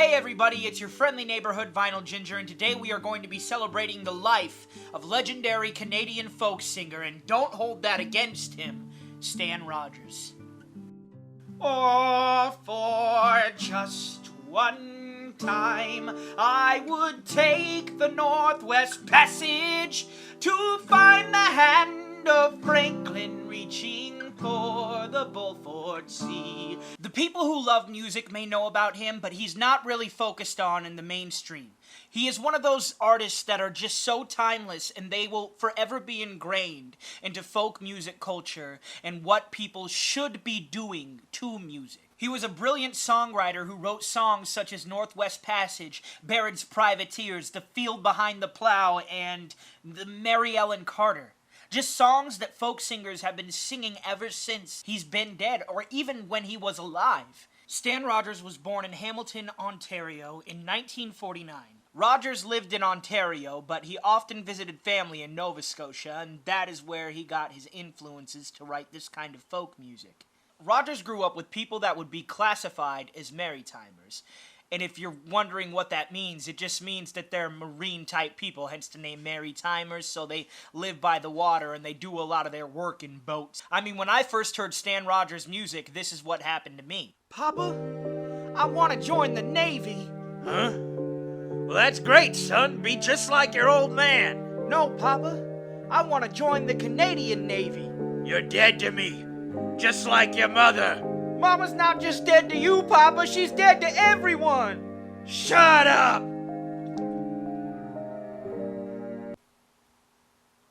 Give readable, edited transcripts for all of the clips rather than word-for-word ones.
Hey everybody, it's your friendly neighborhood Vinyl Ginger, and today we are going to be celebrating the life of legendary Canadian folk singer, and don't hold that against him, Stan Rogers. Oh, for just one time, I would take the Northwest Passage to find the hand of Franklin reaching for the Beaufort Sea. The people who love music may know about him, but he's not really focused on in the mainstream. He is one of those artists that are just so timeless, and they will forever be ingrained into folk music culture and what people should be doing to music. He was a brilliant songwriter who wrote songs such as Northwest Passage, Barrett's Privateers, The Field Behind the Plow, and the Mary Ellen Carter. Just songs that folk singers have been singing ever since he's been dead, or even when he was alive. Stan Rogers was born in Hamilton, Ontario in 1949. Rogers lived in Ontario, but he often visited family in Nova Scotia, and that is where he got his influences to write this kind of folk music. Rogers grew up with people that would be classified as Marytimers. And if you're wondering what that means, it just means that they're marine-type people, hence the name Marytimers, so they live by the water and they do a lot of their work in boats. I mean, when I first heard Stan Rogers' music, this is what happened to me. Papa, I want to join the Navy. Huh? Well, that's great, son. Be just like your old man. No, Papa. I want to join the Canadian Navy. You're dead to me, just like your mother. Mama's not just dead to you, Papa. She's dead to everyone. Shut up!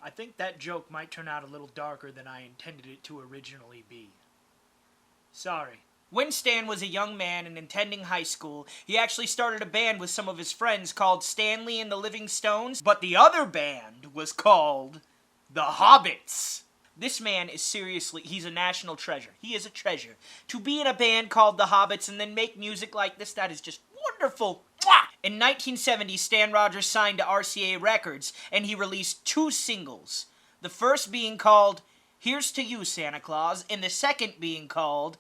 I think that joke might turn out a little darker than I intended it to originally be. Sorry. When Stan was a young man and attending high school, he actually started a band with some of his friends called Stanley and the Living Stones, but the other band was called The Hobbits. This man is seriously, he's a national treasure. He is a treasure. To be in a band called The Hobbits and then make music like this, that is just wonderful. Mwah! In 1970, Stan Rogers signed to RCA Records, and he released 2 singles. The first being called Here's to You, Santa Claus, and the second being called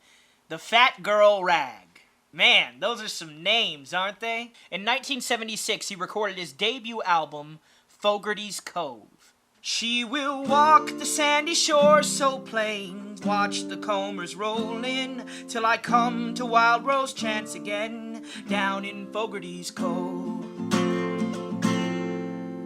The Fat Girl Rag. Man, those are some names, aren't they? In 1976, he recorded his debut album, Fogarty's Cove. She will walk the sandy shore so plain, watch the combers roll in, till I come to Wild Rose Chance again, down in Fogarty's Cove.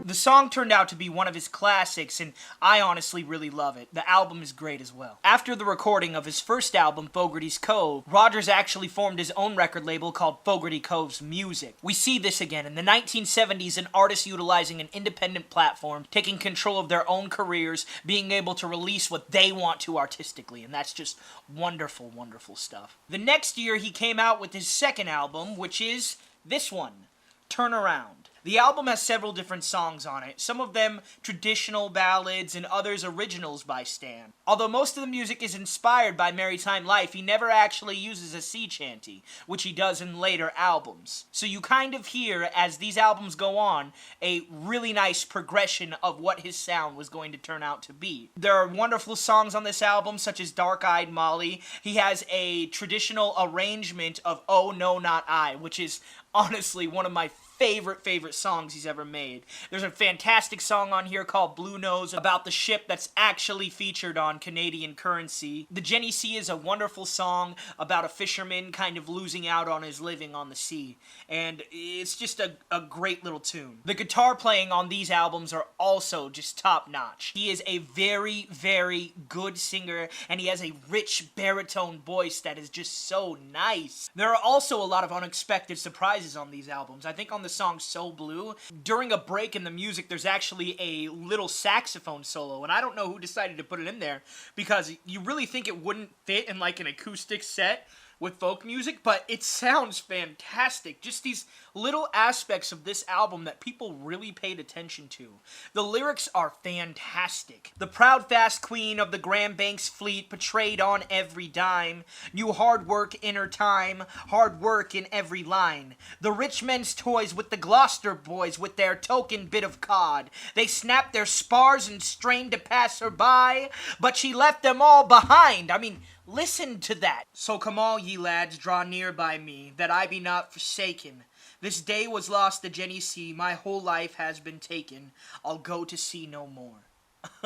The song turned out to be one of his classics, and I honestly really love it. The album is great as well. After the recording of his first album, Fogarty's Cove, Rogers actually formed his own record label called Fogarty Cove's Music. We see this again in the 1970s, an artist utilizing an independent platform, taking control of their own careers, being able to release what they want to artistically, and that's just wonderful, wonderful stuff. The next year, he came out with his second album, which is this one, Turn Around. The album has several different songs on it, some of them traditional ballads and others originals by Stan. Although most of the music is inspired by maritime life, he never actually uses a sea chanty, which he does in later albums. So you kind of hear, as these albums go on, a really nice progression of what his sound was going to turn out to be. There are wonderful songs on this album, such as Dark-Eyed Mollie. He has a traditional arrangement of Oh No Not I, which is honestly one of my favorite songs he's ever made. There's a fantastic song on here called Blue Nose about the ship that's actually featured on Canadian Currency. The Jenny C is a wonderful song about a fisherman kind of losing out on his living on the sea. And it's just a great little tune. The guitar playing on these albums are also just top notch. He is a very, very good singer, and he has a rich baritone voice that is just so nice. There are also a lot of unexpected surprises on these albums. I think on the song So Blue, during a break in the music, there's actually a little saxophone solo, and I don't know who decided to put it in there, because you really think it wouldn't fit in like an acoustic set with folk music, but it sounds fantastic. Just these little aspects of this album that people really paid attention to. The lyrics are fantastic. The proud fast queen of the Grand Banks fleet portrayed on every dime, knew hard work in her time, hard work in every line. The rich men's toys with the Gloucester boys with their token bit of cod. They snapped their spars and strained to pass her by, but she left them all behind. I mean, Listen to that. So come all ye lads, draw near by me, that I be not forsaken. This day was lost to Jenny C, my whole life has been taken. I'll go to sea no more.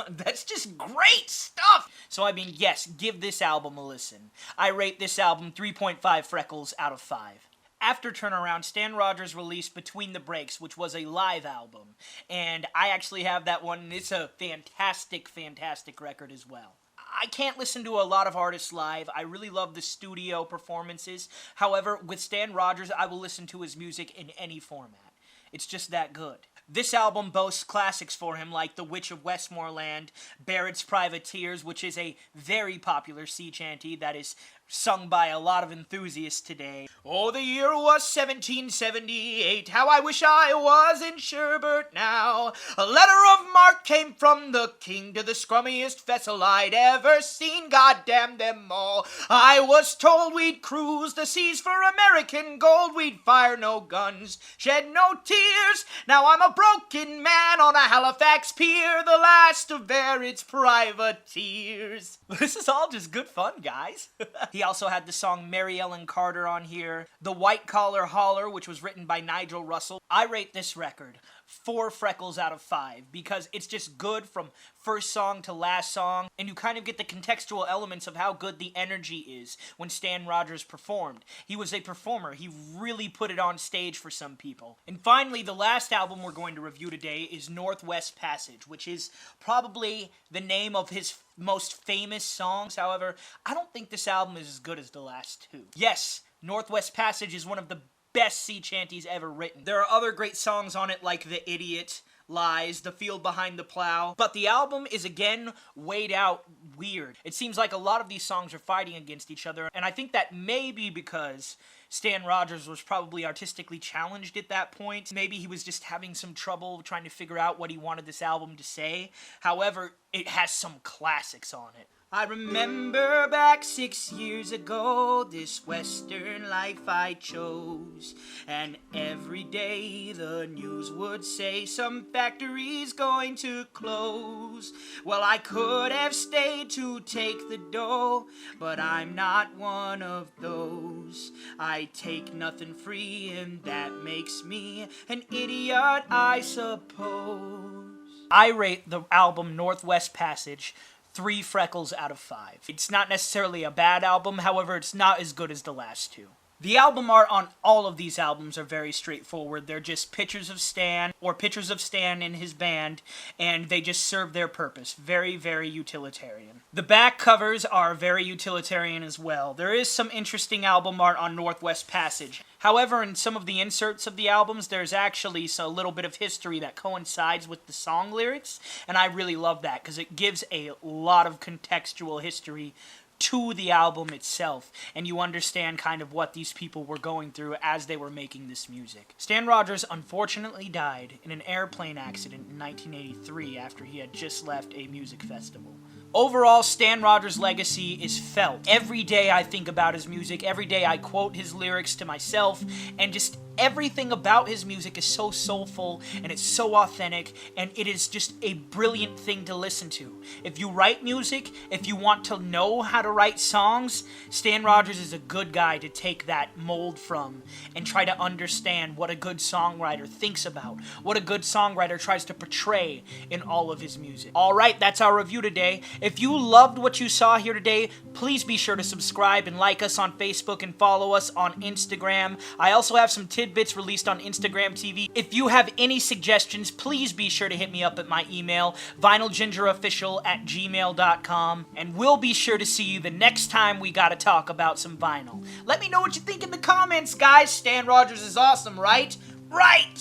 That's just great stuff! So I mean, yes, give this album a listen. I rate this album 3.5 freckles out of 5. After Turnaround, Stan Rogers released Between the Breaks, which was a live album. And I actually have that one, and it's a fantastic, fantastic record as well. I can't listen to a lot of artists live. I really love the studio performances. However, with Stan Rogers, I will listen to his music in any format. It's just that good. This album boasts classics for him like The Witch of Westmoreland, Barrett's Privateers, which is a very popular sea chanty that is sung by a lot of enthusiasts today. Oh, the year was 1778, how I wish I was in Sherbert now. A letter of marque came from the king to the scrummiest vessel I'd ever seen, goddamn them all. I was told we'd cruise the seas for American gold, we'd fire no guns, shed no tears. Now I'm a broken man on a Halifax pier, the last of Barrett's privateers. This is all just good fun, guys. He also had the song Mary Ellen Carter on here. The White Collar Holler, which was written by Nigel Russell. I rate this record 4 freckles out of 5 because it's just good from first song to last song, and you kind of get the contextual elements of how good the energy is when Stan Rogers performed. He was a performer. He really put it on stage for some people. And finally, the last album we're going to review today is Northwest Passage, which is probably the name of his most famous songs. However, I don't think this album is as good as the last two. Yes, Northwest Passage is one of the best sea chanties ever written. There are other great songs on it like The Idiot, Lies, The Field Behind the Plow, but the album is again weighed out weird. It seems like a lot of these songs are fighting against each other, and I think that may be because Stan Rogers was probably artistically challenged at that point. Maybe he was just having some trouble trying to figure out what he wanted this album to say. However, it has some classics on it. I remember back 6 years ago, this western life I chose, and every day the news would say some factory's going to close. Well, I could have stayed to take the dough, but I'm not one of those. I take nothing free, and that makes me an idiot, I suppose. I rate the album Northwest Passage 3 freckles out of 5. It's not necessarily a bad album, however, it's not as good as the last two. The album art on all of these albums are very straightforward. They're just pictures of Stan, or pictures of Stan and his band, and they just serve their purpose. Very, very utilitarian. The back covers are very utilitarian as well. There is some interesting album art on Northwest Passage. However, in some of the inserts of the albums, there's actually a little bit of history that coincides with the song lyrics, and I really love that because it gives a lot of contextual history to the album itself, and you understand kind of what these people were going through as they were making this music. Stan Rogers unfortunately died in an airplane accident in 1983 after he had just left a music festival. Overall, Stan Rogers' legacy is felt. Every day I think about his music, every day I quote his lyrics to myself, and just everything about his music is so soulful, and it's so authentic, and it is just a brilliant thing to listen to. If you write music, if you want to know how to write songs, Stan Rogers is a good guy to take that mold from and try to understand what a good songwriter thinks about, what a good songwriter tries to portray in all of his music. Alright, that's our review today. If you loved what you saw here today, please be sure to subscribe and like us on Facebook and follow us on Instagram. I also have some tidbits released on Instagram TV. If you have any suggestions, please be sure to hit me up at my email, vinylgingerofficial@gmail.com, and we'll be sure to see you the next time we gotta talk about some vinyl. Let me know what you think in the comments, guys. Stan Rogers is awesome, right? Right!